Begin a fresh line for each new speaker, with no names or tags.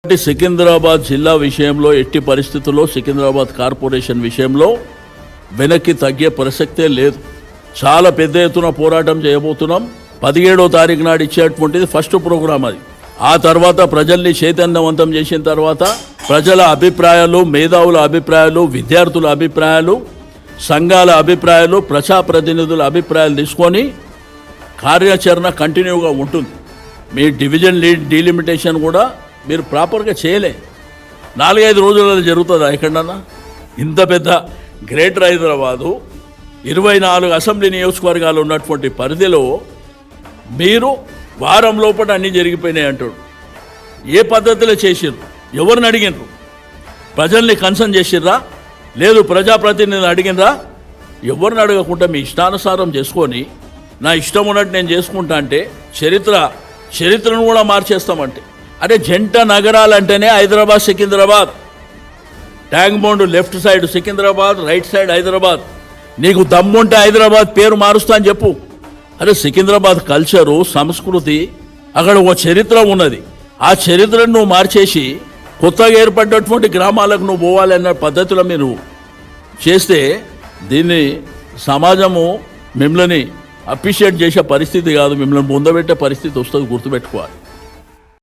సికింద్రాబాద్ జిల్లా విషయంలో ఎట్టి పరిస్థితుల్లో సికింద్రాబాద్ కార్పొరేషన్ విషయంలో వెనక్కి తగ్గే ప్రసక్తే లేదు. చాలా పెద్ద ఎత్తున పోరాటం చేయబోతున్నాం. 17వ తారీఖు నాడు ఇచ్చేటువంటిది ఫస్ట్ ప్రోగ్రాం. అది ఆ తర్వాత ప్రజల్ని చైతన్యవంతం చేసిన తర్వాత ప్రజల అభిప్రాయాలు, మేధావుల అభిప్రాయాలు, విద్యార్థుల అభిప్రాయాలు, సంఘాల అభిప్రాయాలు, ప్రజాప్రతినిధుల అభిప్రాయాలు తీసుకొని కార్యాచరణ కంటిన్యూగా ఉంటుంది. మీ డివిజన్ డీలిమిటేషన్ కూడా మీరు ప్రాపర్గా చేయలే. 4-5 రోజులలో జరుగుతుందా ఎక్కడన్నా? ఇంత పెద్ద గ్రేటర్ హైదరాబాదు 24 అసెంబ్లీ నియోజకవర్గాలు ఉన్నటువంటి పరిధిలో మీరు వారం లోపల అన్నీ జరిగిపోయినాయి అంటాడు. ఏ పద్ధతిలో చేసిర్రు? ఎవరిని అడిగినరు? ప్రజల్ని కన్సర్న్ చేసిర్రా? లేదు ప్రజాప్రతినిధిని అడిగినరా? ఎవరిని అడగకుండా మీ ఇష్టానుసారం చేసుకొని నా ఇష్టం ఉన్నట్టు నేను చేసుకుంటా అంటే చరిత్రను కూడా మార్చేస్తామంటే అదే జంట నగరాలు అంటేనే Hyderabad, Secunderabad. Tank bund left side Secunderabad, right side Hyderabad. నీకు దమ్ముంటే హైదరాబాద్ పేరు మారుస్తా అని చెప్పు. అరే సికింద్రాబాద్ కల్చరు, సంస్కృతి, అక్కడ ఒక చరిత్ర ఉన్నది. ఆ చరిత్రను నువ్వు మార్చేసి కొత్తగా ఏర్పడ్డటువంటి గ్రామాలకు నువ్వు పోవాలన్న పద్ధతిలో మీరు చేస్తే దీన్ని సమాజము మిమ్మల్ని అప్రిషియేట్ చేసే పరిస్థితి కాదు, మిమ్మల్ని ముందబెట్టే పరిస్థితి వస్తుంది. గుర్తుపెట్టుకోవాలి.